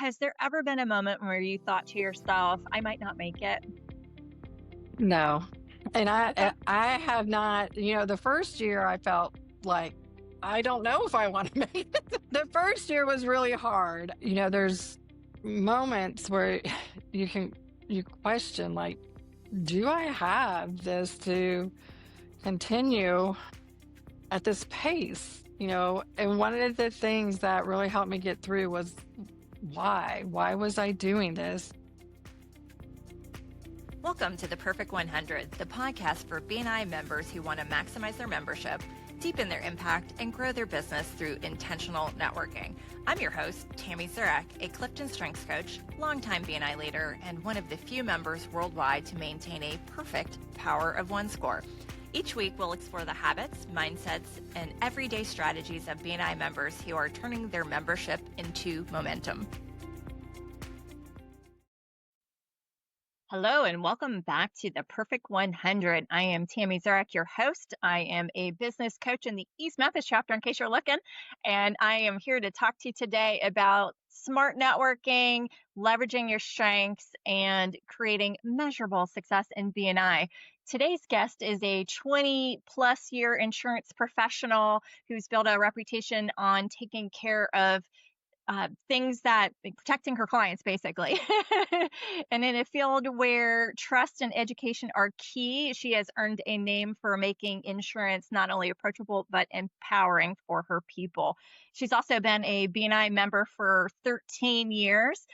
has there ever been a moment where you thought to yourself, I might not make it? No. And I Okay. I I have not, the first year I felt like I don't know if I want to make it. The first year was really hard. There's moments where you question like, do I have this to continue at this pace? And one of the things that really helped me get through was why? Why was I doing this? Welcome to the Perfect 100, the podcast for BNI members who want to maximize their membership, deepen their impact, and grow their business through intentional networking. I'm your host, Tammy Zurak, a CliftonStrengths coach, longtime BNI leader, and one of the few members worldwide to maintain a perfect Power of One score. Each week, we'll explore the habits, mindsets, and everyday strategies of BNI members who are turning their membership into momentum. Hello, and welcome back to the Perfect 100. I am Tammy Zurak, your host. I am a business coach in the East Memphis chapter, in case you're looking. And I am here to talk to you today about smart networking, leveraging your strengths, and creating measurable success in BNI. Today's guest is a 20-plus year insurance professional who's built a reputation on taking care of things that protecting her clients, basically. And in a field where trust and education are key, she has earned a name for making insurance not only approachable, but empowering for her people. She's also been a BNI member for 13 years.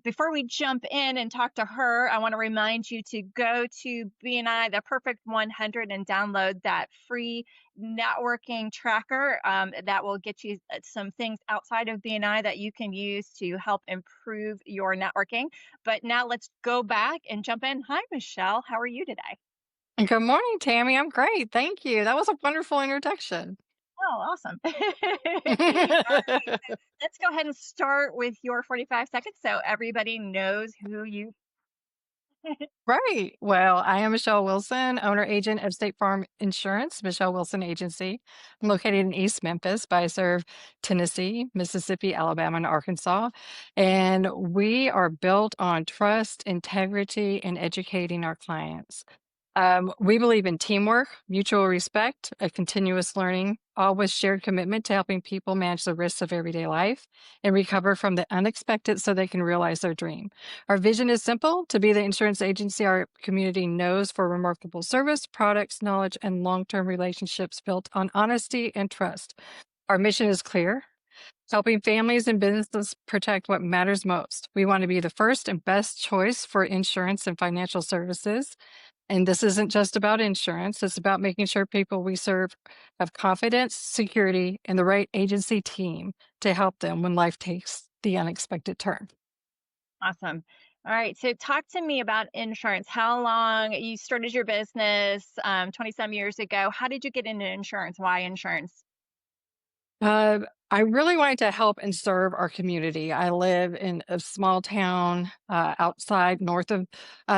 Before we jump in and talk to her, I want to remind you to go to BNI, the Perfect 100, and download that free networking tracker that will get you some things outside of BNI that you can use to help improve your networking. But now let's go back and jump in. Hi, Michelle. How are you today? And good morning, Tammy. I'm great. Thank you. That was a wonderful introduction. Oh, awesome. All right. So let's go ahead and start with your 45 seconds so everybody knows who you. Right. Well, I am Michelle Wilson, owner agent of State Farm Insurance, Michelle Wilson Agency. I'm located in East Memphis, but I serve Tennessee, Mississippi, Alabama, and Arkansas. And we are built on trust, integrity, and educating our clients. We believe in teamwork, mutual respect, a continuous learning, all with shared commitment to helping people manage the risks of everyday life and recover from the unexpected so they can realize their dream. Our vision is simple: to be the insurance agency our community knows for remarkable service, products, knowledge, and long-term relationships built on honesty and trust. Our mission is clear: helping families and businesses protect what matters most. We want to be the first and best choice for insurance and financial services. And this isn't just about insurance. It's about making sure people we serve have confidence, security, and the right agency team to help them when life takes the unexpected turn. Awesome. All right. So talk to me about insurance. How long you started your business 20 some years ago. How did you get into insurance? Why insurance? I really wanted to help and serve our community. I live in a small town outside north of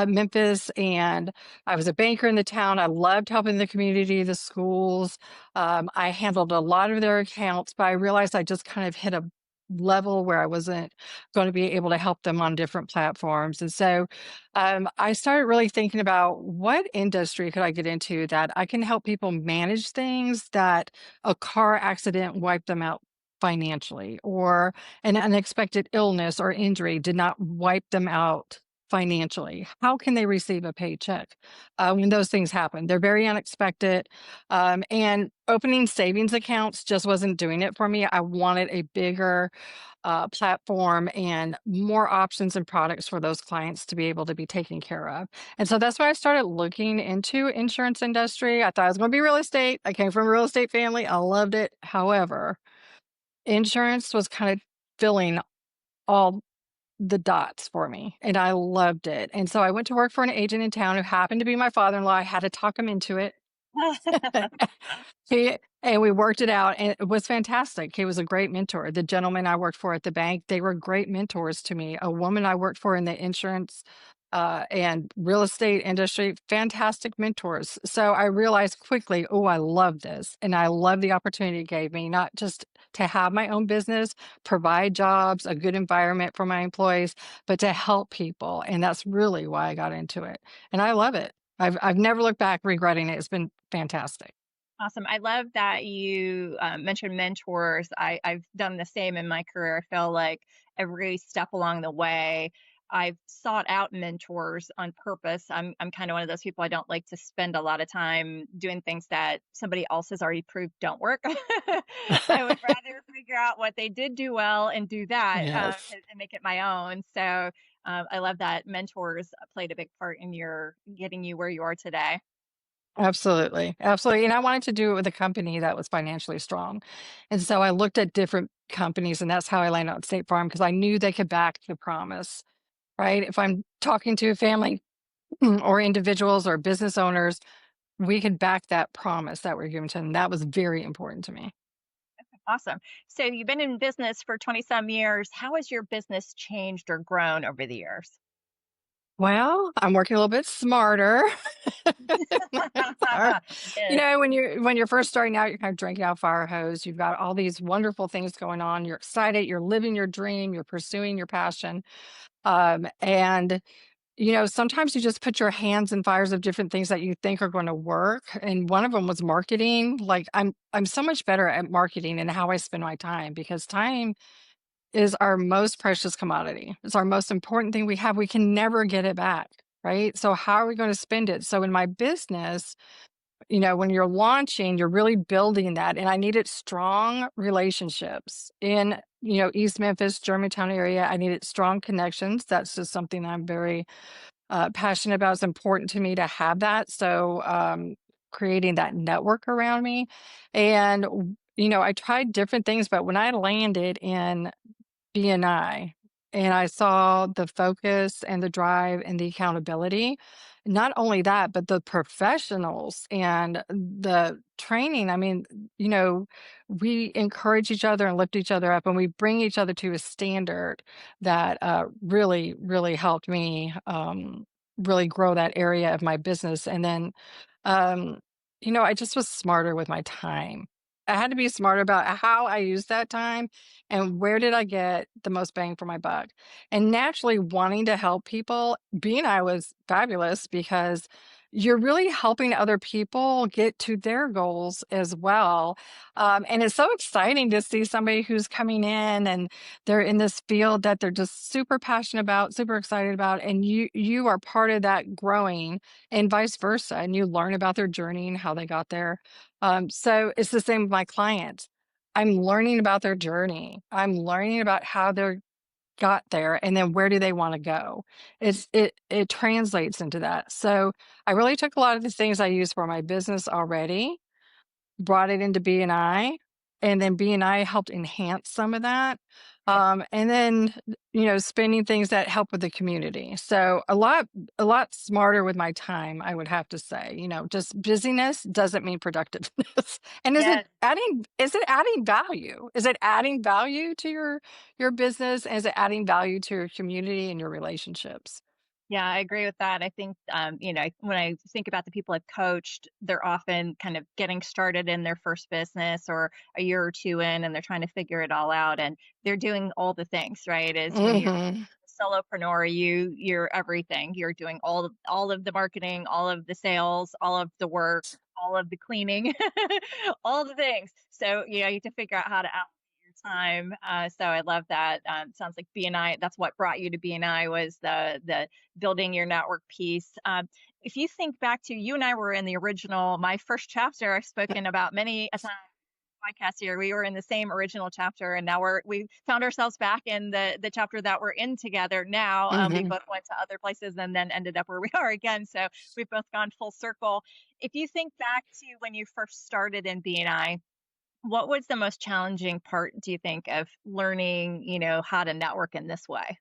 Memphis, and I was a banker in the town. I loved helping the community, the schools. I handled a lot of their accounts, but I realized I just kind of hit a level where I wasn't going to be able to help them on different platforms. And so I started really thinking about what industry could I get into that I can help people manage things that a car accident wiped them out financially, or an unexpected illness or injury did not wipe them out financially. How can they receive a paycheck when those things happen? They're very unexpected. And opening savings accounts just wasn't doing it for me. I wanted a bigger platform and more options and products for those clients to be able to be taken care of. And so that's why I started looking into insurance industry. I thought I was going to be real estate. I came from a real estate family. I loved it. However, insurance was kind of filling all the dots for me, and I loved it. And so I went to work for an agent in town who happened to be my father-in-law. I had to talk him into it. And we worked it out, and it was fantastic. He was a great mentor. The gentleman I worked for at the bank, they were great mentors to me. A woman I worked for in the insurance and real estate industry, fantastic mentors. So I realized quickly, oh, I love this. And I love the opportunity it gave me, not just to have my own business, provide jobs, a good environment for my employees, but to help people. And that's really why I got into it. And I love it. I've never looked back regretting it. It's been fantastic. Awesome. I love that you mentioned mentors. I've done the same in my career. I feel like every step along the way, I've sought out mentors on purpose. I'm kind of one of those people. I don't like to spend a lot of time doing things that somebody else has already proved don't work. I would rather figure out what they did do well and do that Yes. and make it my own. So I love that mentors played a big part in your getting you where you are today. Absolutely, absolutely, and I wanted to do it with a company that was financially strong, and so I looked at different companies, and that's how I landed on State Farm because I knew they could back the promise, right? If I'm talking to a family or individuals or business owners, we could back that promise that we're giving to them. That was very important to me. Awesome. So you've been in business for 20 some years. How has your business changed or grown over the years? Well, I'm working a little bit smarter. Are Good. when you're first starting out, you're kind of drinking out fire hose. You've got all these wonderful things going on. You're excited. You're living your dream. You're pursuing your passion. And sometimes you just put your hands in fires of different things that you think are going to work. And one of them was marketing. Like I'm so much better at marketing and how I spend my time because time is our most precious commodity. It's our most important thing we have. We can never get it back. Right. So how are we going to spend it? So in my business, when you're launching, you're really building that. And I needed strong relationships in, East Memphis, Germantown area. I needed strong connections. That's just something I'm very passionate about. It's important to me to have that. So, creating that network around me. And, I tried different things, but when I landed in BNI, and I saw the focus and the drive and the accountability. Not only that, but the professionals and the training. I mean, you know, we encourage each other and lift each other up, and we bring each other to a standard that really, really helped me really grow that area of my business. And then, um, I just was smarter with my time. I had to be smart about how I used that time and where did I get the most bang for my buck? And naturally wanting to help people, being I was fabulous because you're really helping other people get to their goals as well. And it's so exciting to see somebody who's coming in and they're in this field that they're just super passionate about, super excited about, and you are part of that growing and vice versa. And you learn about their journey and how they got there. So it's the same with my clients. I'm learning about their journey. I'm learning about how they got there and then where do they want to go. It translates into that. So I really took a lot of the things I use for my business already, brought it into BNI, and then BNI helped enhance some of that. Yeah. And then, spending things that help with the community. So a lot smarter with my time, I would have to say. Just busyness doesn't mean productiveness. And Yes. is it adding value? Is it adding value to your business? Is it adding value to your community and your relationships? Yeah, I agree with that. I think, when I think about the people I've coached, they're often kind of getting started in their first business or a year or two in, and they're trying to figure it all out. And they're doing all the things, right? Is when you're Hmm. a solopreneur, you're everything. You're doing all of the marketing, all of the sales, all of the work, all of the cleaning, all the things. So you have to figure out how to allocate your time. So I love that. Sounds like BNI. That's what brought you to BNI was the building your network piece. If you think back to you and I were in the original, my first chapter, I've spoken about many a time podcast here. We were in the same original chapter, and now we found ourselves back in the chapter that we're in together now. We Hmm. both went to other places and then ended up where we are again. So we've both gone full circle. If you think back to when you first started in BNI, what was the most challenging part, do you think, of learning, how to network in this way?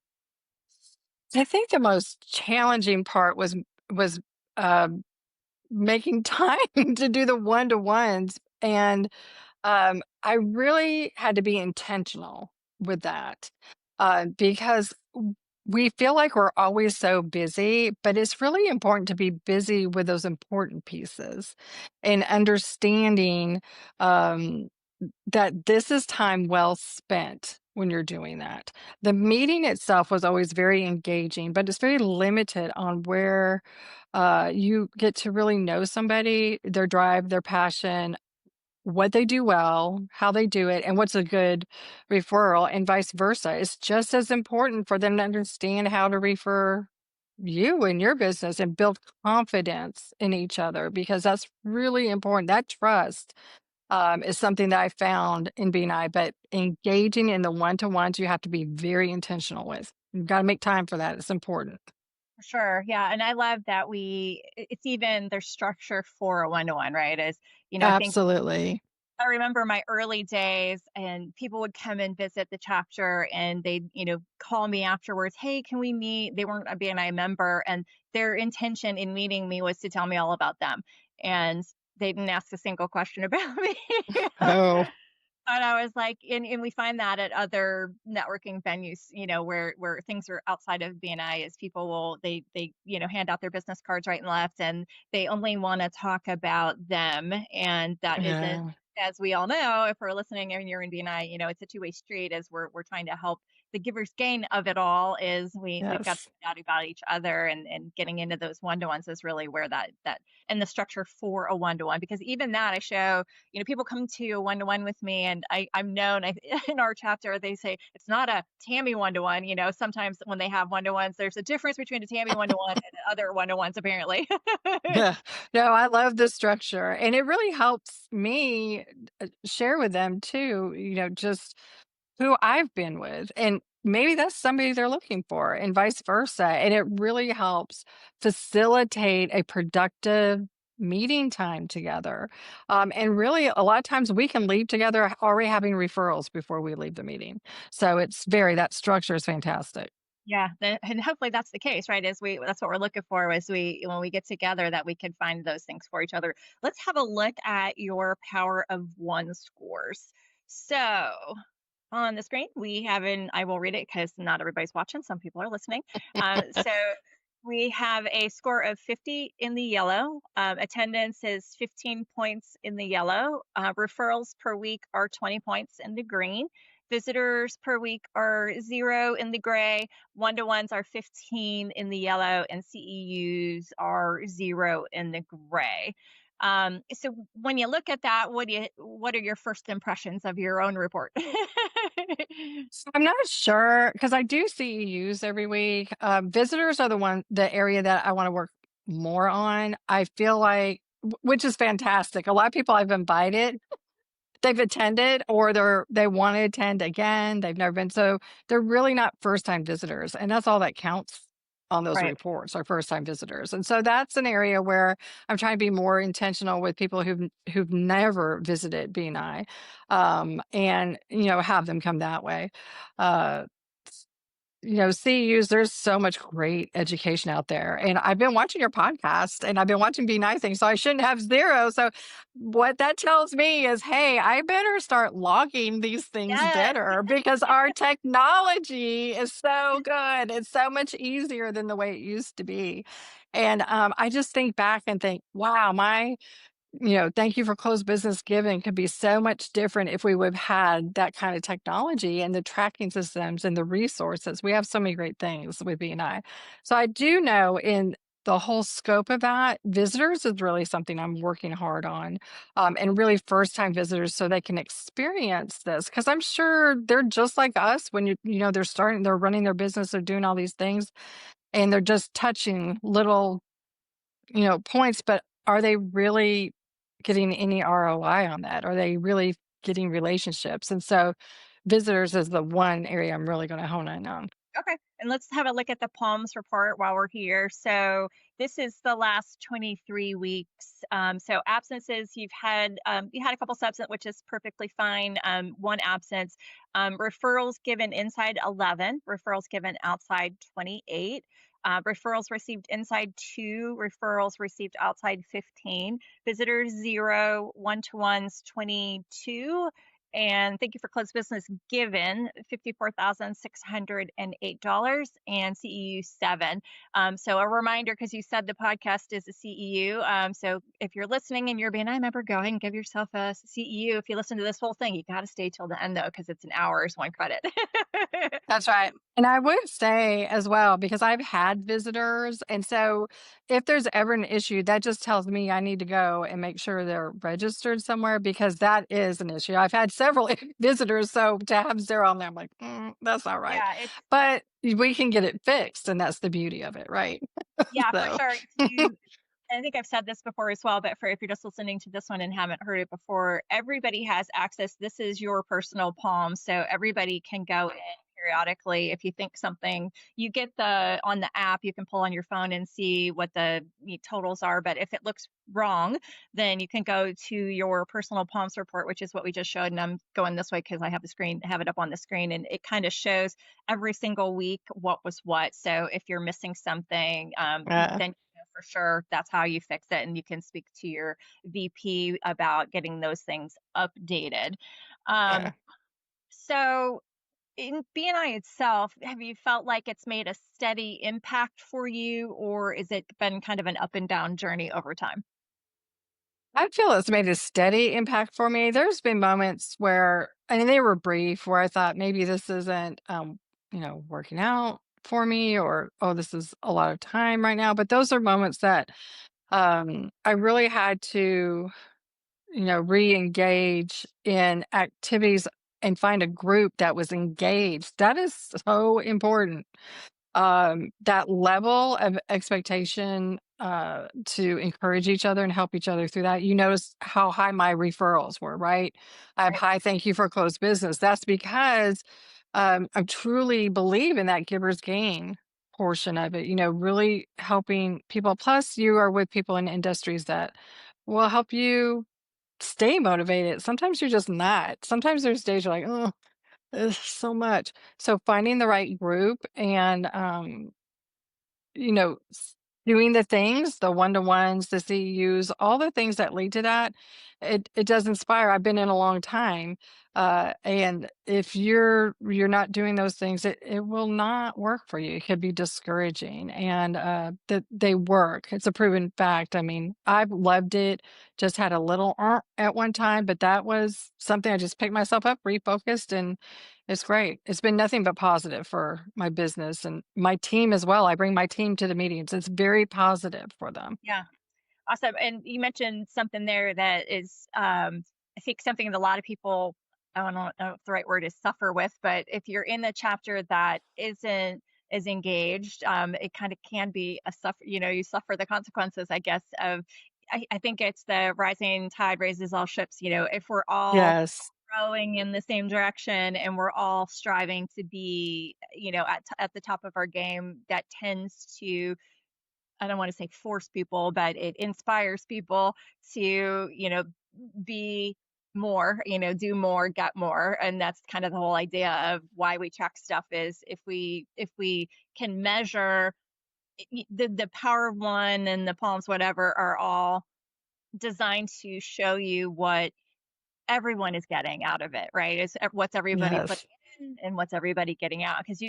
I think the most challenging part was uh, making time to do the one-to-ones, and, I really had to be intentional with that, because we feel like we're always so busy, but it's really important to be busy with those important pieces and understanding um, that this is time well spent when you're doing that. The meeting itself was always very engaging, but it's very limited on where you get to really know somebody, their drive, their passion, what they do well, how they do it, and what's a good referral, and vice versa. It's just as important for them to understand how to refer you and your business and build confidence in each other because that's really important. That trust is something that I found in BNI, but engaging in the one to ones, you have to be very intentional with. You've got to make time for that. It's important. For sure. Yeah. And I love that it's even there's structure for a one-to-one, right? I think Absolutely. I remember my early days and people would come and visit the chapter and they'd, call me afterwards. Hey, can we meet? They weren't a BNI member and their intention in meeting me was to tell me all about them. And they didn't ask a single question about me. Oh, And I was like, and we find that at other networking venues, where things are outside of BNI is people will hand out their business cards right and left, and they only want to talk about them. And that isn't, yeah. as we all know, if we're listening and you're in BNI, it's a two-way street as we're trying to help the giver's gain of it all is we've got to Yes. find out about each other and getting into those one-to-ones is really where that and the structure for a one-to-one, because even that I show people come to a one-to-one with me and I'm known in our chapter, they say it's not a Tammy one-to-one. Sometimes when they have one-to-ones, there's a difference between a Tammy one-to-one and other one-to-ones, apparently. Yeah. No, I love the structure. And it really helps me share with them too, just who I've been with. And maybe that's somebody they're looking for, and vice versa. And it really helps facilitate a productive meeting time together. And really, a lot of times we can leave together already having referrals before we leave the meeting. So that structure is fantastic. Yeah, and hopefully that's the case, right? That's what we're looking for, is we when we get together that we can find those things for each other. Let's have a look at your power of one scores. So on the screen, we have I will read it because not everybody's watching. Some people are listening. So we have a score of 50 in the yellow. Attendance is 15 points in the yellow. Referrals per week are 20 points in the green. Visitors per week are 0 in the gray. One-to-ones are 15 in the yellow, and CEUs are 0 in the gray. So when you look at that, what are your first impressions of your own report? So I'm not sure because I do CEUs every week. Visitors are the area that I want to work more on. I feel like, which is fantastic. A lot of people I've invited, they've attended or they want to attend again. They've never been. So they're really not first time visitors. And that's all that counts on those Right. reports are first time visitors. And so that's an area where I'm trying to be more intentional with people who've never visited BNI, and have them come that way. Uh CEUs, there's so much great education out there. And I've been watching your podcast and I've been watching Be Nice Things, so I shouldn't have 0. So what that tells me is, hey, I better start logging these things Yes. better because our technology is so good. It's so much easier than the way it used to be. And I just think back and think, wow, thank you for closed business giving could be so much different if we would have had that kind of technology and the tracking systems and the resources. We have so many great things with BNI. So I do know in the whole scope of that, visitors is really something I'm working hard on, and really first time visitors so they can experience this. Because I'm sure they're just like us when they're running their business, they're doing all these things, and they're just touching little points, but are they really getting any ROI on that? Are they really getting relationships? And so visitors is the one area I'm really going to hone in on. Okay. And let's have a look at the Palms report while we're here. So this is the last 23 weeks. So absences, you had a couple subsent, which is perfectly fine. One absence. Referrals given inside 11. Referrals given outside 28. Referrals received inside 2. Referrals received outside 15. Visitors 0. One-to-ones 22. And thank you for closed business given $54,608 and CEU 7. So a reminder, because you said the podcast is a CEU. So if you're listening and you're a BNI member, go ahead and give yourself a CEU. If you listen to this whole thing, you got to stay till the end though, because it's an hour's one credit. That's right. And I would say as well, because I've had visitors. And so if there's ever an issue, that just tells me I need to go and make sure they're registered somewhere because that is an issue. I've had several visitors. So to have zero on there, I'm like, that's not right. Yeah, it's But we can get it fixed. And that's the beauty of it. Right. yeah, for So, sure. If you I think I've said this before as well, but for if you're just listening to this one and haven't heard it before, everybody has access. This is your personal palm, so everybody can go in periodically. If you think something, you get the on the app, you can pull on your phone and see what the totals are. But if it looks wrong, then you can go to your personal palms report, which is what we just showed. And I'm going this way because I have the screen, have it up on the screen, and it kind of shows every single week what was what. So if you're missing something, uh, then for sure that's how you fix it, and you can speak to your VP about getting those things updated. yeah. So in BNI itself, have you felt like it's made a steady impact for you, or is it been kind of an up and down journey over time? I feel it's made a steady impact for me. There's been moments where, I mean, they were brief, where I thought maybe this isn't, working out for me, or oh, this is a lot of time right now. But those are moments that I really had to, re-engage in activities and find a group that was engaged. That is so important, that level of expectation, to encourage each other and help each other through that. You notice how high my referrals were, right? I have Right. high thank you for closed business. That's because I truly believe in that giver's gain portion of it, really helping people. Plus, you are with people in industries that will help you stay motivated. Sometimes you're just not. Sometimes there's days you're like, oh, there's so much. So finding the right group and you know, s doing the things, the one-to-ones, the CEUs, all the things that lead to that, it does inspire. I've been in a long time, and if you're not doing those things, it will not work for you. It could be discouraging, and, that they work. It's a proven fact. I mean, I've loved it, just had a little at one time, but that was something I just picked myself up, refocused, and it's great. It's been nothing but positive for my business and my team as well. I bring my team to the meetings. It's very positive for them. Yeah. Awesome. And you mentioned something there that is, I think something that a lot of people, I don't know if the right word is suffer with, but if you're in the chapter that isn't as engaged, it kind of can be a suffer, you suffer the consequences, I guess, of, I think it's the rising tide raises all ships. If we're all Yes. rowing in the same direction and we're all striving to be, at the top of our game, that tends to, I don't want to say force people, but it inspires people to, be more, do more, get more. And that's kind of the whole idea of why we check stuff is if we can measure the power of one and the palms, whatever, are all designed to show you what everyone is getting out of it, right? Is what's everybody putting Yes. in and what's everybody getting out? Because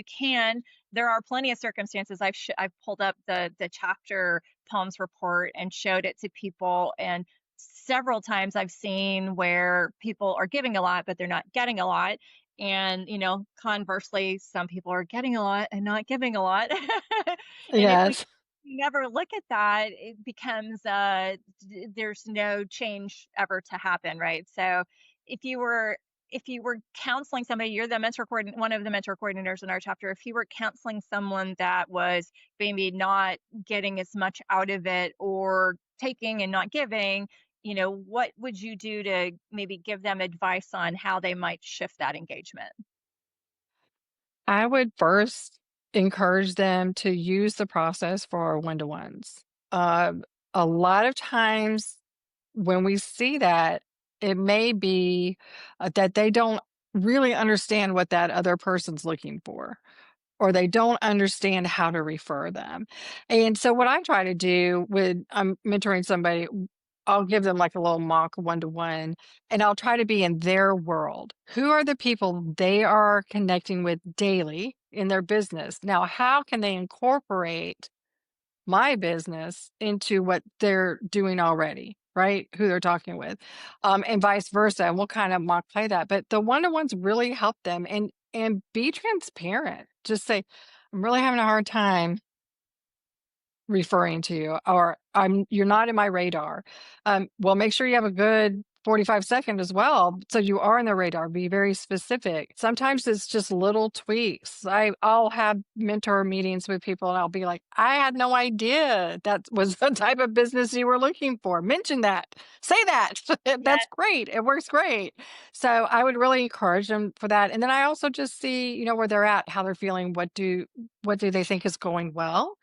there are plenty of circumstances. I've pulled up the chapter Palms report and showed it to people, and several times I've seen where people are giving a lot, but they're not getting a lot. And conversely, some people are getting a lot and not giving a lot. And if we Yes. never look at that, it becomes there's no change ever to happen, right? So if you were if you were counseling somebody, you're the one of the mentor coordinators in our chapter. If you were counseling someone that was maybe not getting as much out of it, or taking and not giving, what would you do to maybe give them advice on how they might shift that engagement? I would first encourage them to use the process for one-to-ones. A lot of times when we see that, it may be that they don't really understand what that other person's looking for, or they don't understand how to refer them. And so what I try to do when I'm mentoring somebody, I'll give them like a little mock one-to-one, and I'll try to be in their world. Who are the people they are connecting with daily in their business? Now, how can they incorporate my business into what they're doing already, right? Who they're talking with, and vice versa. And we'll kind of mock play that. But the one-to-ones really help them, and be transparent. Just say, I'm really having a hard time referring to you, or you're not in my radar. Well, make sure you have a good 45-second as well, so you are in the radar. Be very specific. Sometimes it's just little tweaks. I'll have mentor meetings with people, and I'll be like, I had no idea that was the type of business you were looking for. Mention that. Say that. That's great. It works great. So I would really encourage them for that. And then I also just see, where they're at, how they're feeling. What do they think is going well?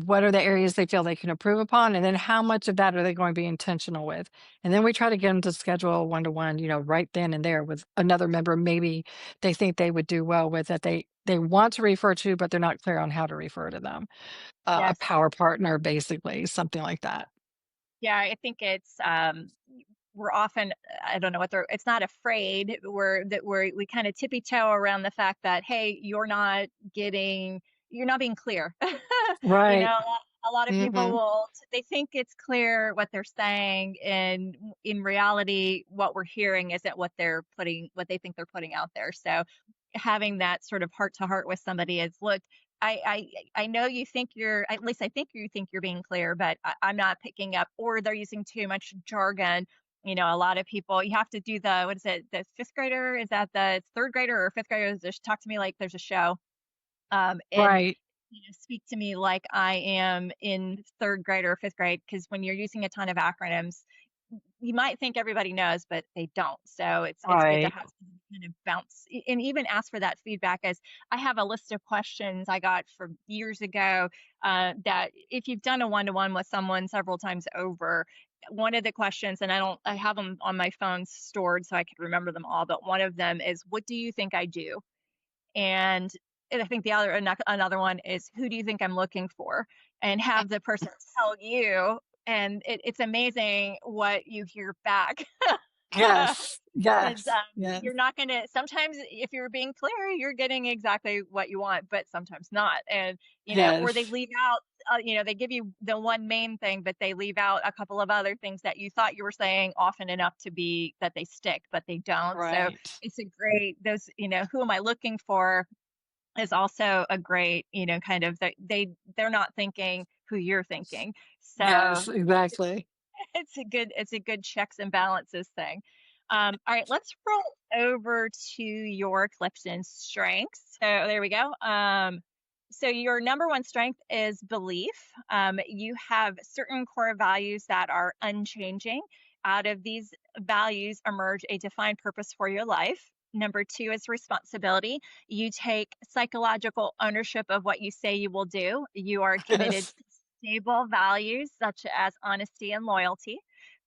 What are the areas they feel they can improve upon? And then how much of that are they going to be intentional with? And then we try to get them to schedule a one-to-one, right then and there with another member. Maybe they think they would do well with that. They want to refer to, but they're not clear on how to refer to them. A Yes. power partner, basically, something like that. Yeah, I think it's we're often, I don't know what they're, it's not afraid, we kind of tippy toe around the fact that, hey, you're not being clear. Right. A lot of people Hmm. they think it's clear what they're saying, and in reality what we're hearing isn't what they think they're putting out there. So having that sort of heart to heart with somebody is, look, I know you think at least I think you think you're being clear, but I'm not picking up, or they're using too much jargon. A lot of people, you have to do what is it, the fifth grader? Is that the third grader or fifth grader? Just talk to me like there's a show. And Right. speak to me like I am in third grade or fifth grade, because when you're using a ton of acronyms, you might think everybody knows, but they don't. So it's good to Right. have some kind of bounce, and even ask for that feedback. As I have a list of questions I got from years ago, that if you've done a one-to-one with someone several times over, one of the questions, and I have them on my phone stored so I could remember them all, but one of them is, what do you think I do? And I think another one is, who do you think I'm looking for? And have the person tell you, and it's amazing what you hear back. Yes. Because Yes. Yes. you're not gonna, sometimes if you're being clear, you're getting exactly what you want, but sometimes not. And or they Yes. leave out, they give you the one main thing, but they leave out a couple of other things that you thought you were saying often enough to be that they stick, but they don't. So Right. it's a great, those, who am I looking for, is also a great, kind of, they're not thinking who you're thinking. So Yes. Exactly. it's a good checks and balances thing. All right, let's roll over to your Clifton strengths. So there we go. So your number one strength is belief. You have certain core values that are unchanging. Out of these values emerge a defined purpose for your life. Number two is responsibility. You take psychological ownership of what you say you will do. You are committed Yes. to stable values such as honesty and loyalty.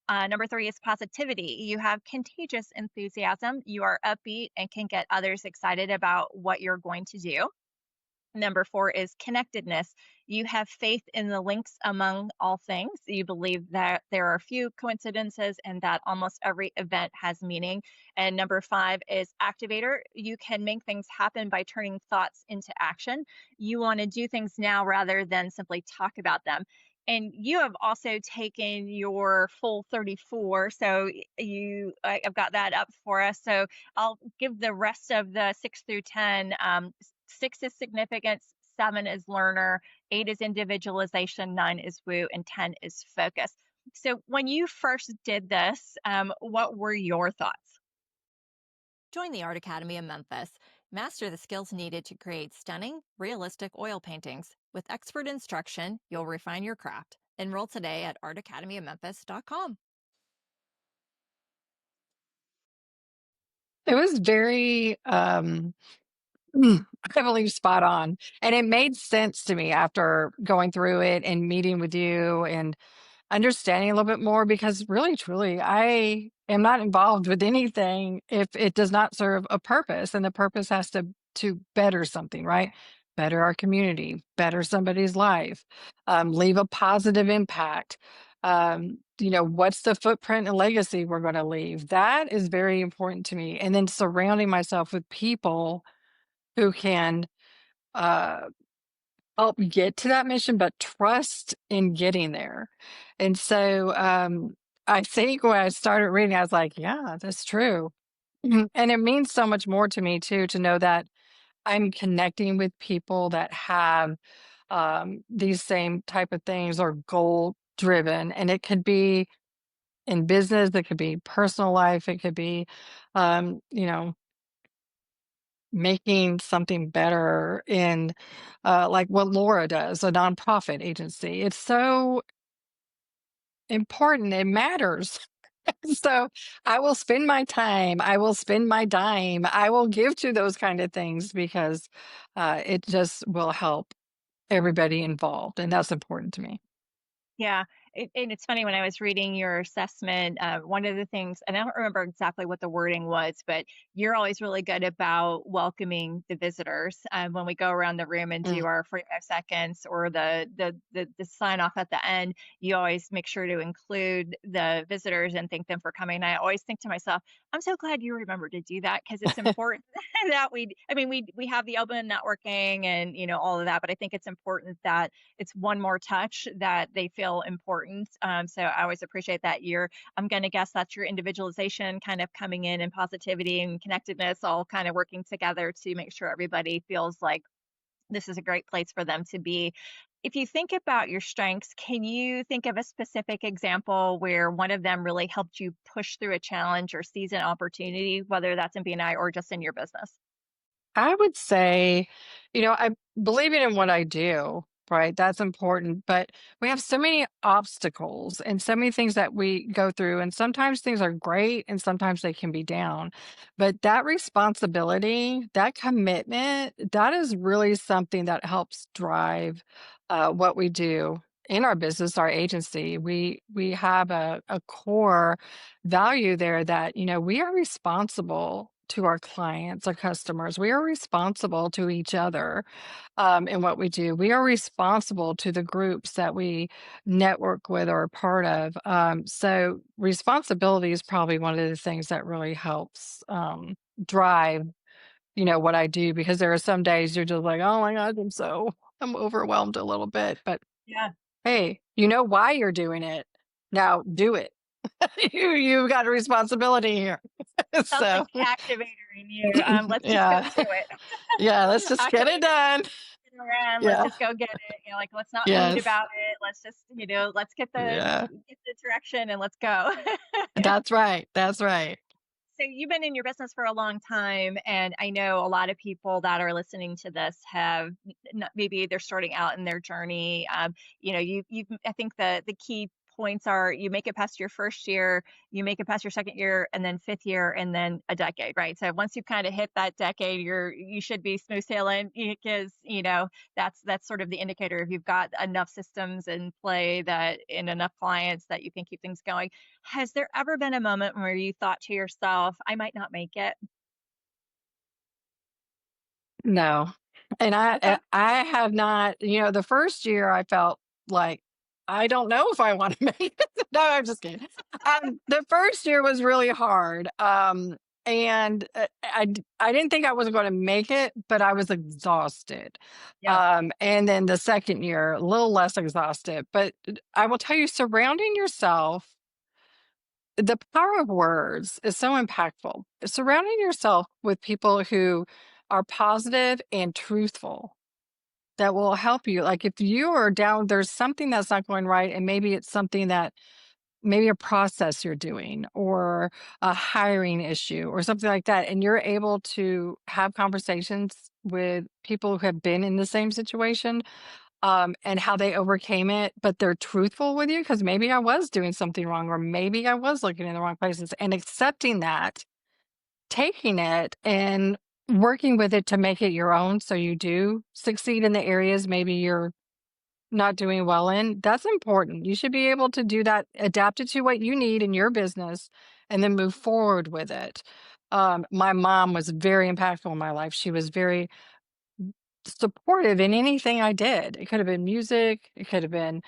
Number three is positivity. You have contagious enthusiasm. You are upbeat and can get others excited about what you're going to do. Number four is connectedness. You have faith in the links among all things. You believe that there are few coincidences and that almost every event has meaning. And number five is activator. You can make things happen by turning thoughts into action. You want to do things now rather than simply talk about them. And you have also taken your full 34. So I've got that up for us. So I'll give the rest of the 6 through 10. 6 is significance, 7 is learner, 8 is individualization, 9 is woo, and 10 is focus. So when you first did this, what were your thoughts? Join the Art Academy in Memphis. Master the skills needed to create stunning, realistic oil paintings. With expert instruction, you'll refine your craft. Enroll today at artacademyofmemphis.com. It was very, I believe spot on. And it made sense to me after going through it and meeting with you and understanding a little bit more, because really, truly, I am not involved with anything if it does not serve a purpose. And the purpose has to better something, right? Better our community, better somebody's life, leave a positive impact. what's the footprint and legacy we're going to leave? That is very important to me. And then surrounding myself with people who can uh, help get to that mission, but trust in getting there. And so I think when I started reading, I was like, yeah, that's true. And it means so much more to me too, to know that I'm connecting with people that have these same type of things or goal driven. And it could be in business, it could be personal life, it could be, um, you know, making something better in like what Laura does, a nonprofit agency. It's so important. It matters. So I will spend my time, I will spend my dime, I will give to those kind of things because it just will help everybody involved. And that's important to me. Yeah, and it's funny when I was reading your assessment, one of the things, and I don't remember exactly what the wording was, but you're always really good about welcoming the visitors. When we go around the room and Mm. do our 45 seconds or the sign off at the end, you always make sure to include the visitors and thank them for coming. I always think to myself, I'm so glad you remember to do that because it's important that I mean, we have the open networking and all of that, but I think it's important that it's one more touch that they feel important. So I always appreciate that. I'm going to guess that's your individualization kind of coming in and positivity and connectedness all kind of working together to make sure everybody feels like this is a great place for them to be. If you think about your strengths, can you think of a specific example where one of them really helped you push through a challenge or seize an opportunity, whether that's in BNI or just in your business? I would say, I believing in what I do, right? That's important. But we have so many obstacles and so many things that we go through. And sometimes things are great and sometimes they can be down. But that responsibility, that commitment, that is really something that helps drive what we do in our business, our agency. We have a core value there that, we are responsible to our clients, our customers. We are responsible to each other in what we do. We are responsible to the groups that we network with or are part of. So, responsibility is probably one of the things that really helps drive, what I do because there are some days you're just like, oh my God, I'm overwhelmed a little bit. But Yeah. hey, you know why you're doing it. Now do it. You've got a responsibility here. Sounds like So the activator in you. Let's just go yeah. do it. Yeah, let's just get it Activator done. around. Let's Yeah. just go get it. Like let's not read Yes. about it. Let's just, let's Yeah. get the direction and let's go. That's right. That's right. So you've been in your business for a long time, and I know a lot of people that are listening to this have maybe they're starting out in their journey. You I think the key points are you make it past your first year, you make it past your second year, and then fifth year, and then a decade, right? So once you've kind of hit that decade, you should be smooth sailing because that's sort of the indicator if you've got enough systems in play that and enough clients that you can keep things going. Has there ever been a moment where you thought to yourself, I might not make it? No. And Okay. I have not, the first year I felt like I don't know if I want to make it. No, I'm just kidding. The first year was really hard. And I didn't think I was going to make it, but I was exhausted. Yeah. And then the second year, a little less exhausted. But I will tell you, surrounding yourself, the power of words is so impactful. Surrounding yourself with people who are positive and truthful that will help you. Like if you are down, there's something that's not going right, and maybe it's something that maybe a process you're doing or a hiring issue or something like that, and you're able to have conversations with people who have been in the same situation and how they overcame it, but they're truthful with you because maybe I was doing something wrong, or maybe I was looking in the wrong places, and accepting that, taking it and working with it to make it your own so you do succeed in the areas maybe you're not doing well in. That's important. You should be able to do that, adapt it to what you need in your business, and then move forward with it. My mom was very impactful in my life. She was very supportive in anything I did. It could have been music, it could have been,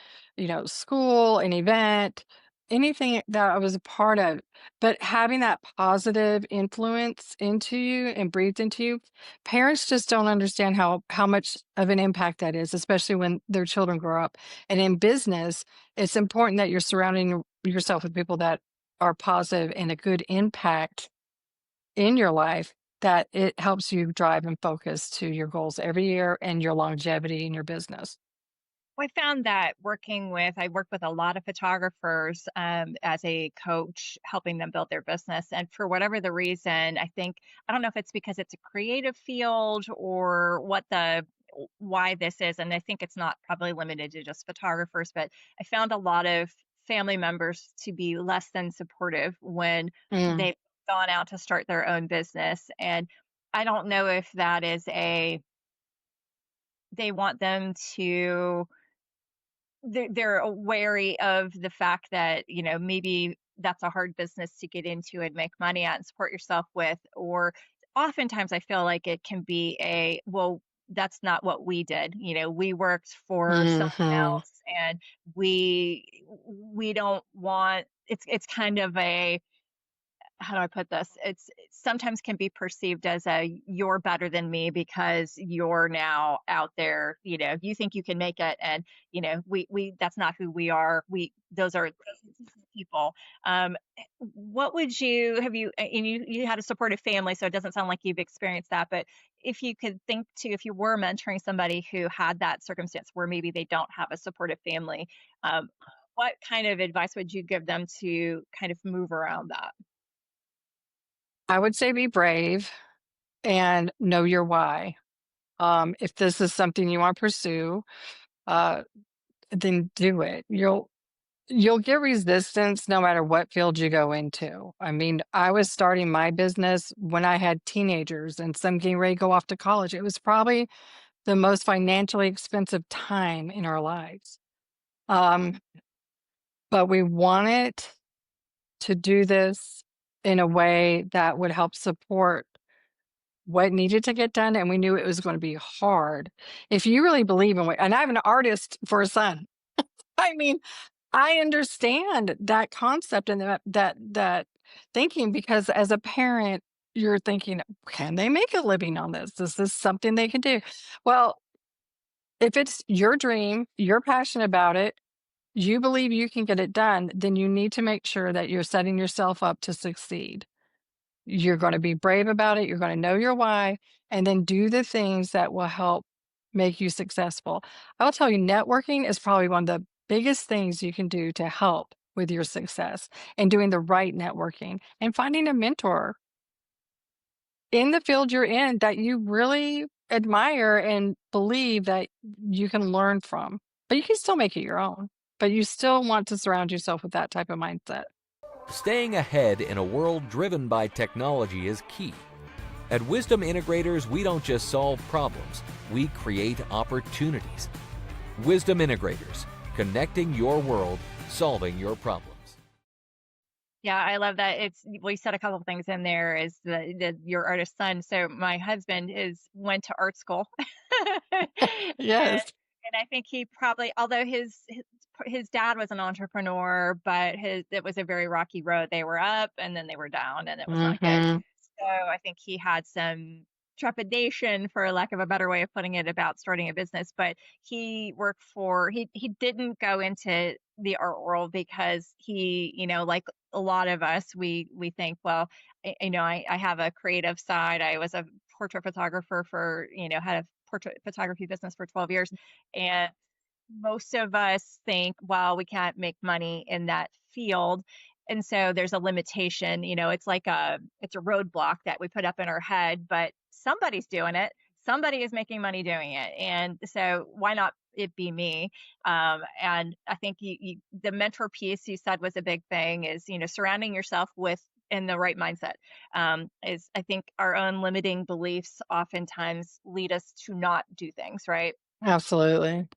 school, an event. anything that I was a part of, but having that positive influence into you and breathed into you, parents just don't understand how much of an impact that is, especially when their children grow up. And in business, it's important that you're surrounding yourself with people that are positive and a good impact in your life, that it helps you drive and focus to your goals every year and your longevity in your business. I found that I work with a lot of photographers as a coach, helping them build their business. And for whatever the reason, I don't know if it's because it's a creative field or why this is. And I think it's not probably limited to just photographers, but I found a lot of family members to be less than supportive when Mm, they've gone out to start their own business. And I don't know if they want them to they're wary of the fact that, maybe that's a hard business to get into and make money at and support yourself with. Or oftentimes I feel like it can be well, that's not what we did. We worked for someone mhm. else, and we don't want it's kind of a, how do I put this? It sometimes can be perceived as a, you're better than me because you're now out there, you think you can make it. And, we that's not who we are. Those are people. What would you have you and you had a supportive family, so it doesn't sound like you've experienced that, but if you could think to, if you were mentoring somebody who had that circumstance where maybe they don't have a supportive family, what kind of advice would you give them to kind of move around that? I would say be brave and know your why. If this is something you want to pursue, uh, then do it. You'll get resistance no matter what field you go into. I mean, I was starting my business when I had teenagers and some getting ready to go off to college. It was probably the most financially expensive time in our lives. Um, but we wanted to do this in a way that would help support what needed to get done, and we knew it was going to be hard. If you really believe in what, and I have an artist for a son. I mean, I understand that concept and that thinking, because as a parent, you're thinking, can they make a living on this? Is this something they can do? Well, if it's your dream, you're passionate about it, you believe you can get it done, then you need to make sure that you're setting yourself up to succeed. You're going to be brave about it. You're going to know your why, and then do the things that will help make you successful. I'll tell you, networking is probably one of the biggest things you can do to help with your success, and doing the right networking and finding a mentor in the field you're in that you really admire and believe that you can learn from. But you can still make it your own. But you still want to surround yourself with that type of mindset. Staying ahead in a world driven by technology is key. At Wisdom Integrators, we don't just solve problems, we create opportunities. Wisdom Integrators, connecting your world, solving your problems. Yeah, I love that. We said a couple of things in there, is your artist son. So my husband went to art school. and, Yes. and I think he probably, although his dad was an entrepreneur, but it was a very rocky road. They were up and then they were down, and it was not good. Hmm. So I think he had some trepidation, for lack of a better way of putting it, about starting a business. But he didn't go into the art world because he, like a lot of us, we think, well, I have a creative side. I was a portrait photographer had a portrait photography business for 12 years. And most of us think, well, we can't make money in that field. And so there's a limitation, it's a roadblock that we put up in our head, but somebody's doing it. Somebody is making money doing it. And so why not it be me? And I think the mentor piece you said was a big thing, is, surrounding yourself with in the right mindset. Is, I think, our own limiting beliefs oftentimes lead us to not do things, right? Absolutely.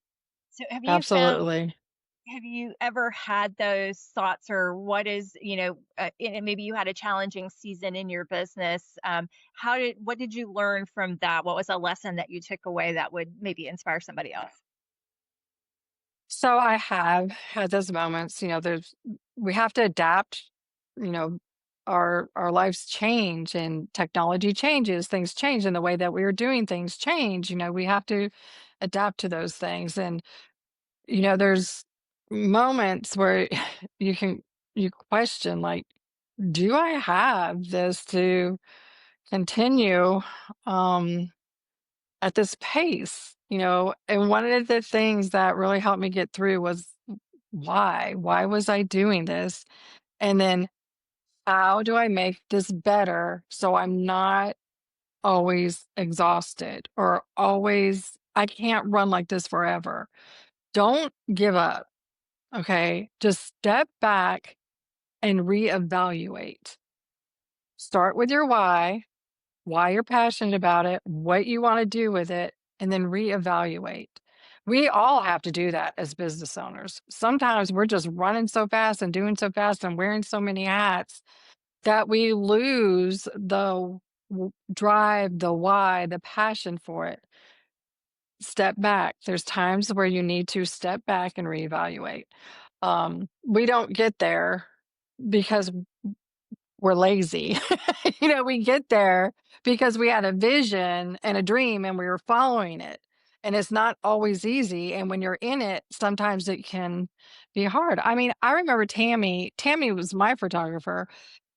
So Absolutely. have you ever had those thoughts, or what is, and maybe you had a challenging season in your business. What did you learn from that? What was a lesson that you took away that would maybe inspire somebody else? So I have had those moments, we have to adapt, you know, our lives change and technology changes, things change and the way that we are doing things change. We have to adapt to those things. And, there's moments where you question like, do I have this to continue at this pace? And one of the things that really helped me get through was why? Why was I doing this? And then how do I make this better so I'm not always exhausted or always, I can't run like this forever. Don't give up. Okay. Just step back and reevaluate. Start with your why you're passionate about it, what you want to do with it, and then reevaluate. We all have to do that as business owners. Sometimes we're just running so fast and doing so fast and wearing so many hats that we lose the drive, the why, the passion for it. Step back. There's times where you need to step back and reevaluate. We don't get there because we're lazy. We get there because we had a vision and a dream and we were following it. And it's not always easy. And when you're in it, sometimes it can be hard. I mean, I remember Tammy was my photographer,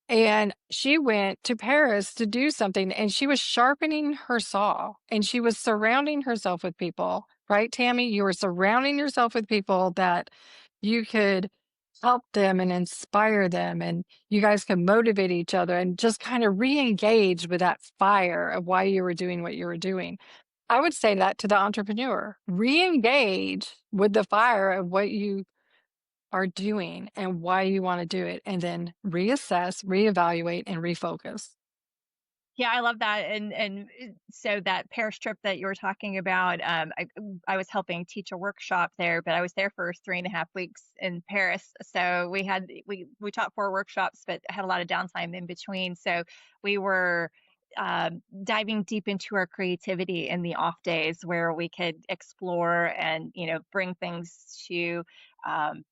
and she went to Paris to do something and she was sharpening her saw and she was surrounding herself with people, right, Tammy? You were surrounding yourself with people that you could help them and inspire them, and you guys can motivate each other and just kind of re-engage with that fire of why you were doing what you were doing. I would say that to the entrepreneur. Re-engage with the fire of what you are doing and why you want to do it, and then reassess, reevaluate, and refocus. Yeah, I love that. So that Paris trip that you were talking about, I was helping teach a workshop there, but I was there for 3.5 weeks in Paris. So we taught 4 workshops, but had a lot of downtime in between. So we were diving deep into our creativity in the off days where we could explore and bring things to um,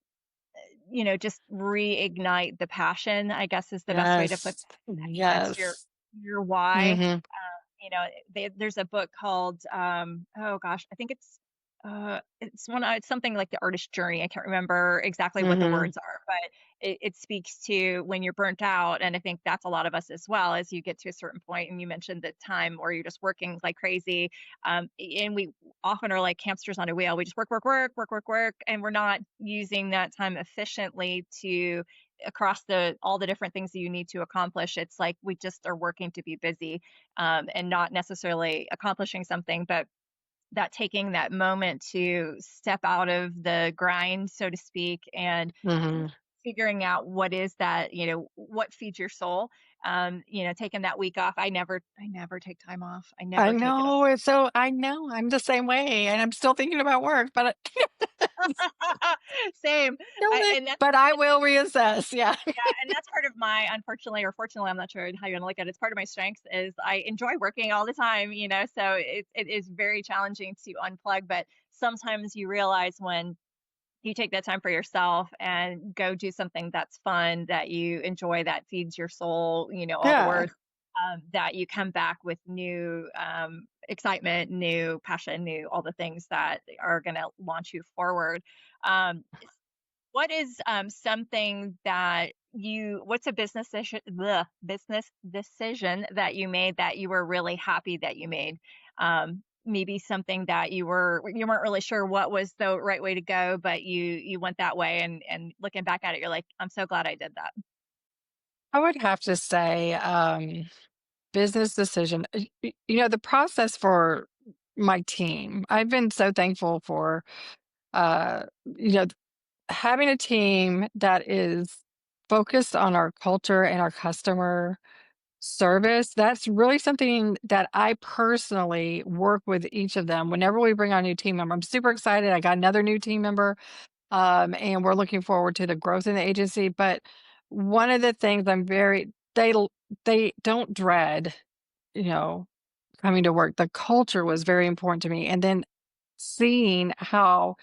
just reignite the passion, I guess is the best way to put Yes. that. It's Yes. your why. Mm-hmm. There's a book called oh gosh, I think it's something like the artist's journey. I can't remember exactly what the Mm-hmm. words are, but it speaks to when you're burnt out, and I think that's a lot of us as well. As you get to a certain point, and you mentioned the time where you're just working like crazy, and we often are like hamsters on a wheel. We just work, work, work, work, work, work, and we're not using that time efficiently to across the all the different things that you need to accomplish. It's like we just are working to be busy, and not necessarily accomplishing something, but that taking that moment to step out of the grind, so to speak, and Mm-hmm. figuring out what is that, what feeds your soul. Taking that week off. I never take time off. I I never take it off. know. I know I'm the same way, and I'm still thinking about work, but Same. And that's but I will reassess. Yeah. Yeah, and that's part of my unfortunately or fortunately, I'm not sure how you want to look at it. It's part of my strengths is I enjoy working all the time, so it is very challenging to unplug. But sometimes you realize when you take that time for yourself and go do something that's fun, that you enjoy, that feeds your soul, all the Yeah. words, that you come back with new excitement, new passion, new all the things that are going to launch you forward. Um, what is something that what's a business decision that you made that you were really happy that you made? Maybe something that you weren't really sure what was the right way to go, but you went that way, and looking back at it, you're like, I'm so glad I did that. I would have to say, business decision. The process for my team. I've been so thankful for, uh, you know, having a team that is focused on our culture and our customer service. That's really something that I personally work with each of them whenever we bring on a new team member. I'm super excited. I got another new team member, and we're looking forward to the growth in the agency. But one of the things they don't dread, you know, coming to work. The culture was very important to me, and then seeing how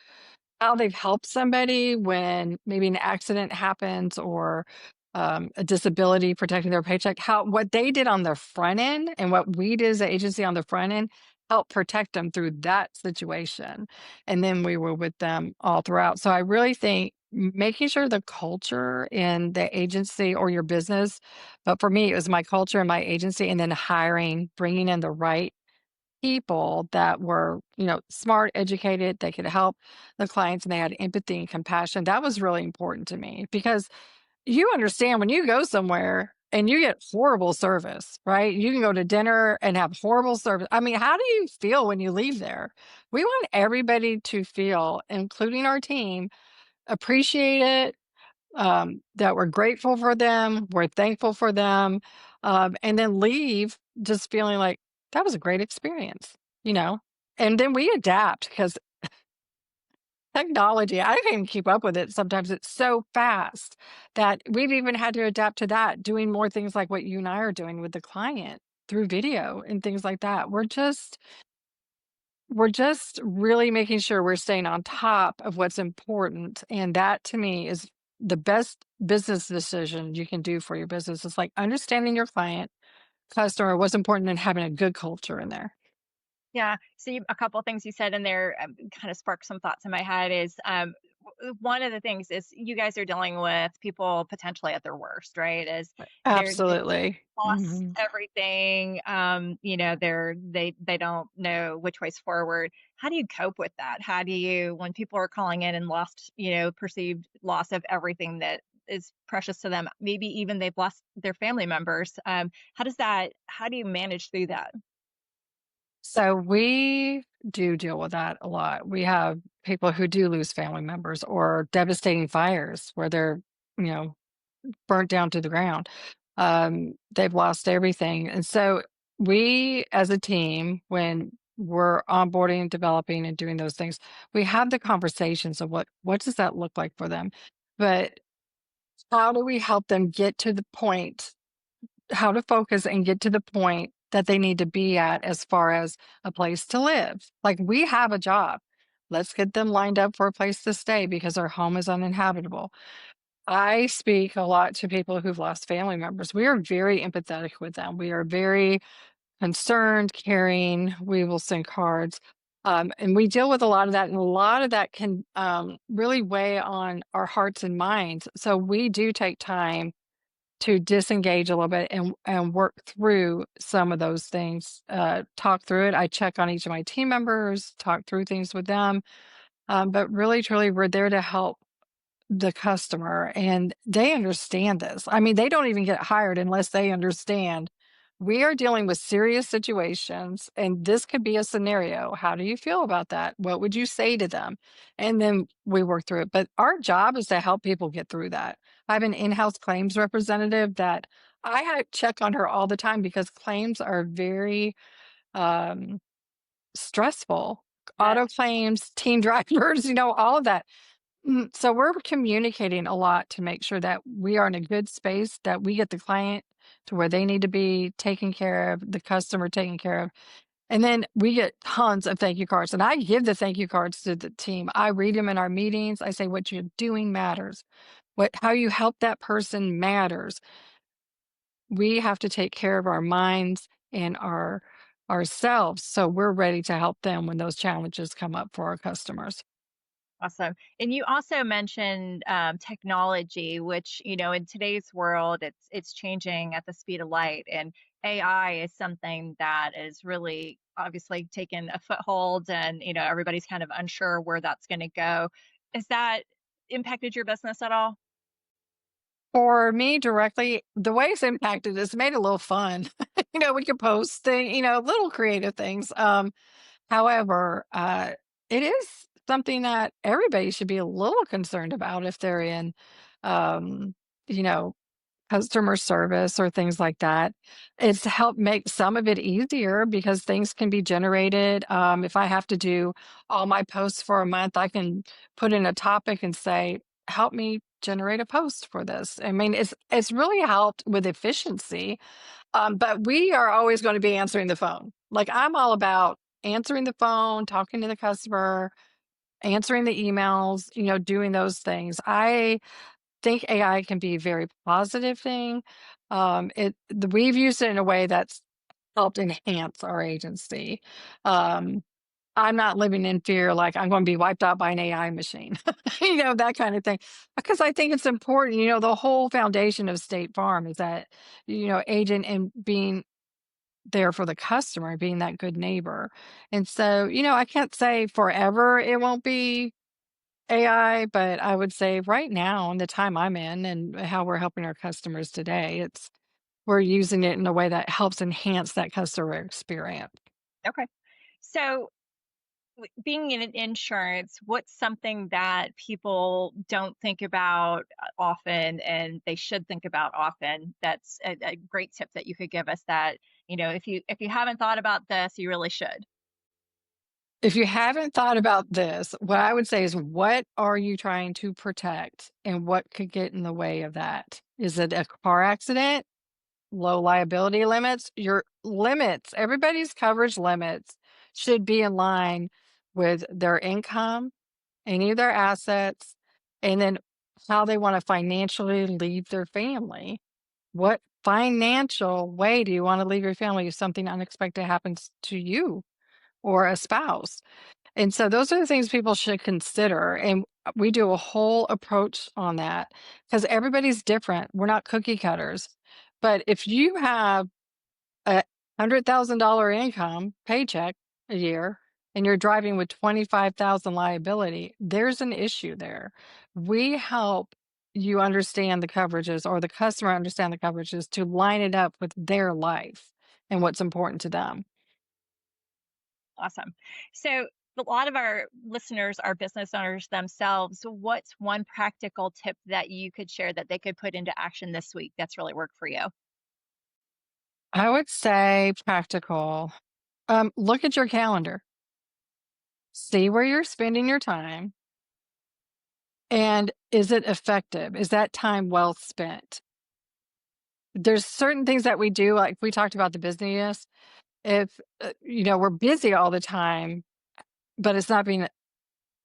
how they've helped somebody when maybe an accident happens or a disability protecting their paycheck, how what they did on the front end and what we did as an agency on the front end helped protect them through that situation. And then we were with them all throughout. So I really think making sure the culture in the agency or your business, but for me, it was my culture and my agency, and then hiring, bringing in the right people that were, smart, educated, they could help the clients and they had empathy and compassion. That was really important to me because you understand when you go somewhere and you get horrible service, right? You can go to dinner and have horrible service. I mean, how do you feel when you leave there? We want everybody to feel, including our team, appreciate it, that we're grateful for them, we're thankful for them, and then leave just feeling like that was a great experience, you know? And then we adapt because technology, I can't even keep up with it. Sometimes it's so fast that we've even had to adapt to that, doing more things like what you and I are doing with the client through video and things like that. We're just really making sure we're staying on top of what's important, and that to me is the best business decision you can do for your business. It's like understanding your client, customer, what's important, and having a good culture in there. Yeah. So a couple things you said in there kind of sparked some thoughts in my head. Is one of the things is you guys are dealing with people potentially at their worst, right? Is they Absolutely. lost Mhm. everything. They don't know which way's forward. How do you cope with that? How do you, when people are calling in and lost, perceived loss of everything that is precious to them, maybe even they've lost their family members. How do you manage through that? So we do deal with that a lot. We have people who do lose family members or devastating fires where they're, you know, burnt down to the ground. They've lost everything. And so we as a team, when we're onboarding, developing, and doing those things, we have the conversations of what does that look like for them? But how do we help them get to the point, how to focus and get to the point that they need to be at as far as a place to live? Like we have a job. Let's get them lined up for a place to stay because our home is uninhabitable. I speak a lot to people who've lost family members. We are very empathetic with them. We are very concerned, caring. We will send cards. And we deal with a lot of that. And a lot of that can really weigh on our hearts and minds. So we do take time to disengage a little bit and work through some of those things, talk through it. I check on each of my team members, talk through things with them. But really, truly, we're there to help the customer, and they understand this. I mean, they don't even get hired unless they understand we are dealing with serious situations and this could be a scenario. How do you feel about that? What would you say to them? And then we work through it. But our job is to help people get through that. I have an in-house claims representative that check on her all the time because claims are very um, stressful. Yeah. Auto claims, teen drivers, all of that. So we're communicating a lot to make sure that we are in a good space, that we get the client to where they need to be taken care of, the customer taken care of. And then we get tons of thank you cards. And I give the thank you cards to the team. I read them in our meetings. I say, what you're doing matters. How you help that person matters. We have to take care of our minds and ourselves so we're ready to help them when those challenges come up for our customers. Awesome. And you also mentioned technology, which in today's world, it's changing at the speed of light, and AI is something that is really obviously taken a foothold, and everybody's kind of unsure where that's going to go. Has that impacted your business at all? For me directly, the way it's impacted is made it a little fun. We can post little creative things. However, it is something that everybody should be a little concerned about if they're in, um, you know, customer service or things like that. It's helped make some of it easier because things can be generated. If I have to do all my posts for a month, I can put in a topic and say, "Help me generate a post for this." I mean, it's really helped with efficiency. But we are always going to be answering the phone. Like I'm all about answering the phone, talking to the customer, answering the emails, doing those things. I think AI can be a very positive thing. We've used it in a way that's helped enhance our agency. Um, I'm not living in fear like I'm going to be wiped out by an AI machine, that kind of thing. Because I think it's important. The whole foundation of State Farm is that, agent and being there for the customer, being that good neighbor. And so, I can't say forever it won't be AI, but I would say right now, in the time I'm in and how we're helping our customers today, we're using it in a way that helps enhance that customer experience. Okay. So, being in insurance, what's something that people don't think about often and they should think about often? That's a great tip that you could give us that, if you haven't thought about this, you really should. If you haven't thought about this, what I would say is, what are you trying to protect and what could get in the way of that? Is it a car accident? Low liability limits? Your limits, everybody's coverage limits should be in line with their income, any of their assets, and then how they want to financially leave their family. What financial way do you want to leave your family if something unexpected happens to you or a spouse? And so those are the things people should consider. And we do a whole approach on that because everybody's different. We're not cookie cutters. But if you have a $100,000 income paycheck a year and you're driving with 25,000 liability, there's an issue there. We help you understand the coverages, or the customer understand the coverages, to line it up with their life and what's important to them. Awesome. So, a lot of our listeners are business owners themselves. So what's one practical tip that you could share that they could put into action this week that's really worked for you? I would say practical. Look at your calendar, see where you're spending your time, and is it effective? Is that time well spent? There's certain things that we do, like we talked about the busyness. If we're busy all the time, but it's not being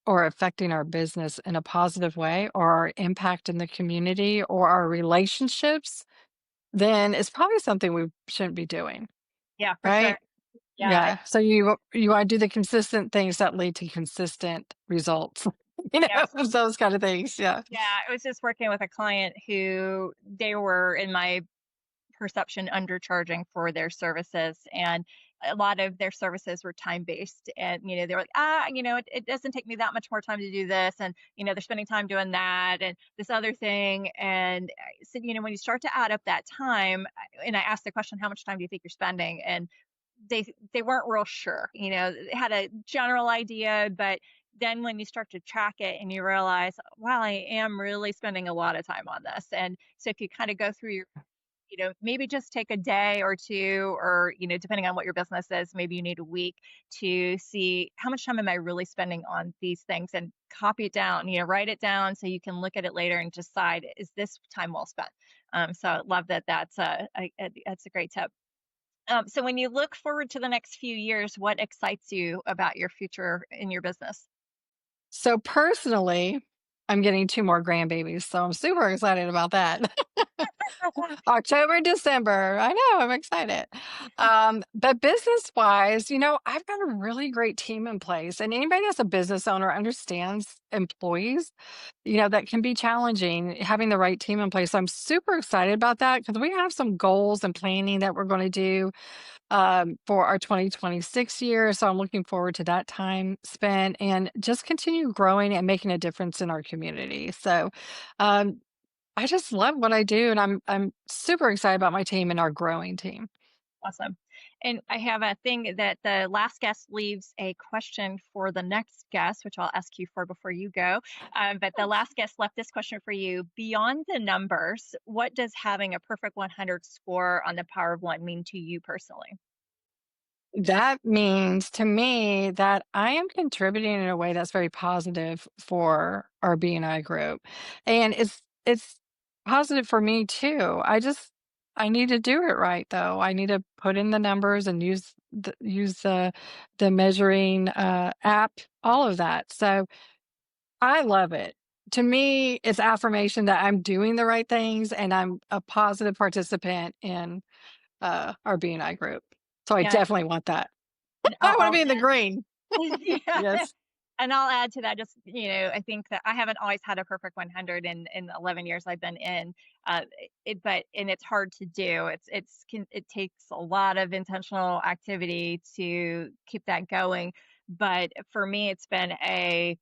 or affecting our business in a positive way, or our impact in the community, or our relationships, then it's probably something we shouldn't be doing, Yeah, for sure. right? Yeah, Yeah. So you want to do the consistent things that lead to consistent results. yeah. Those kind of things. Yeah. Yeah, I was just working with a client who they were, in my perception, undercharging for their services. And a lot of their services were time based. And, they were like, it doesn't take me that much more time to do this. And, they're spending time doing that and this other thing. And I said, when you start to add up that time, and I asked the question, how much time do you think you're spending? And they weren't real sure. They had a general idea, but then when you start to track it and you realize, wow, I am really spending a lot of time on this. And so if you kind of go through your, maybe just take a day or two, or, depending on what your business is, maybe you need a week to see how much time am I really spending on these things, and copy it down, write it down so you can look at it later and decide, is this time well spent? So I love that. That's a great tip. So when you look forward to the next few years, what excites you about your future in your business? So personally, I'm getting 2 more grandbabies, so I'm super excited about that. October, December. I know, I'm excited. But business-wise, I've got a really great team in place, and anybody that's a business owner understands employees, that can be challenging having the right team in place. So I'm super excited about that because we have some goals and planning that we're gonna do for our 2026 year. So I'm looking forward to that time spent and just continue growing and making a difference in our community. So um, I just love what I do, and I'm super excited about my team and our growing team. Awesome. And I have a thing that the last guest leaves a question for the next guest, which I'll ask you for before you go. But the last guest left this question for you. Beyond the numbers, what does having a perfect 100 score on the Power of One mean to you personally? That means to me that I am contributing in a way that's very positive for our BNI group. And it's positive for me too. I need to do it right though. I need to put in the numbers and use the measuring app all of that. So I love it. To me, it's affirmation that I'm doing the right things and I'm a positive participant in our BNI group. So I Yeah. definitely want that. And I want to be in the green. yeah. Yes. And I'll add to that, just, I think that I haven't always had a perfect 100 in the 11 years I've been in, and it's hard to do. It takes a lot of intentional activity to keep that going. But for me, it's been a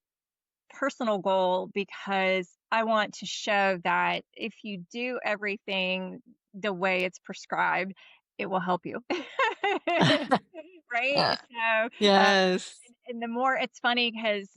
personal goal because I want to show that if you do everything the way it's prescribed, it will help you. Right? So, Yes. and the more it's funny because,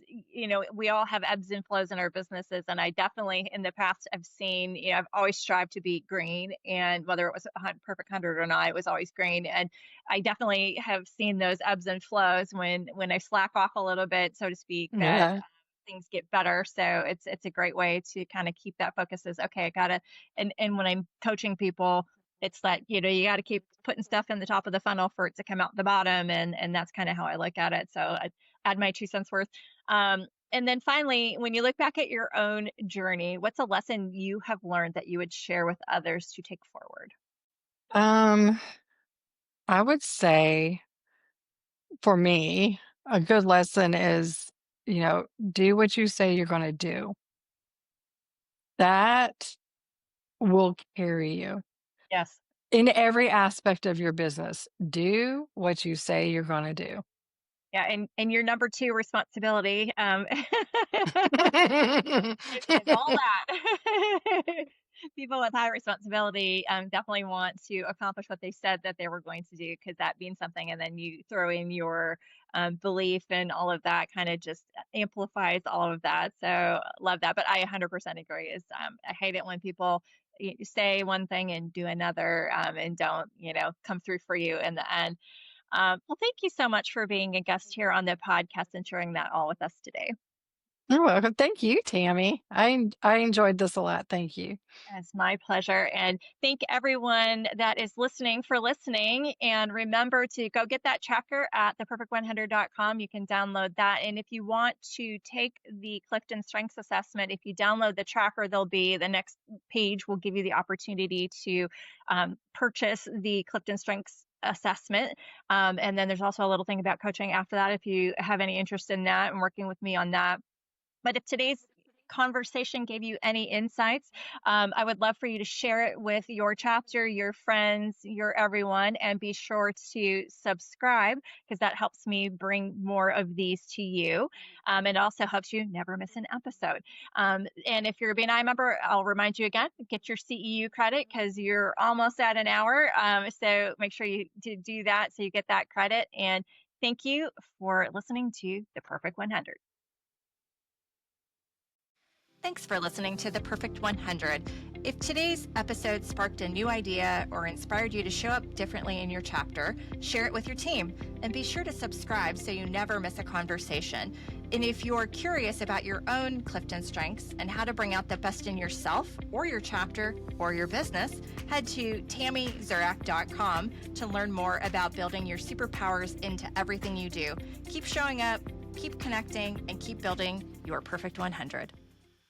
we all have ebbs and flows in our businesses. And I definitely in the past have seen, I've always strived to be green. And whether it was a perfect 100 or not, it was always green. And I definitely have seen those ebbs and flows when I slack off a little bit, so to speak, that Yeah. things get better. So it's a great way to kind of keep that focus as, okay, I gotta, and when I'm coaching people, it's that, you got to keep putting stuff in the top of the funnel for it to come out the bottom. And that's kind of how I look at it. So I add my 2 cents worth. And then finally, when you look back at your own journey, what's a lesson you have learned that you would share with others to take forward? Um, I would say for me, a good lesson is, do what you say you're going to do. That will carry you Yes. in every aspect of your business. Do what you say you're going to do. Yeah. And your number two responsibility, is all that. People with high responsibility definitely want to accomplish what they said that they were going to do, because that means something. And then you throw in your belief, and all of that kind of just amplifies all of that. So love that. But I 100% agree. I hate it when people say one thing and do another, and don't, come through for you in the end. Well, thank you so much for being a guest here on the podcast and sharing that all with us today. You're welcome. Thank you, Tammy. I enjoyed this a lot. Thank you. It's my pleasure. And thank everyone that is listening for listening. And remember to go get that tracker at theperfect100.com. You can download that. And if you want to take the Clifton Strengths assessment, if you download the tracker, there'll be the next page will give you the opportunity to purchase the Clifton Strengths assessment. And then there's also a little thing about coaching after that if you have any interest in that and working with me on that. But if today's conversation gave you any insights, I would love for you to share it with your chapter, your friends, your everyone, and be sure to subscribe, because that helps me bring more of these to you. And also helps you never miss an episode. And if you're a BNI member, I'll remind you again, get your CEU credit because you're almost at an hour. So make sure you do that so you get that credit. And thank you for listening to The Perfect 100. Thanks for listening to The Perfect 100. If today's episode sparked a new idea or inspired you to show up differently in your chapter, share it with your team. And be sure to subscribe so you never miss a conversation. And if you're curious about your own Clifton Strengths and how to bring out the best in yourself or your chapter or your business, head to TammyZurak.com to learn more about building your superpowers into everything you do. Keep showing up, keep connecting, and keep building your perfect 100.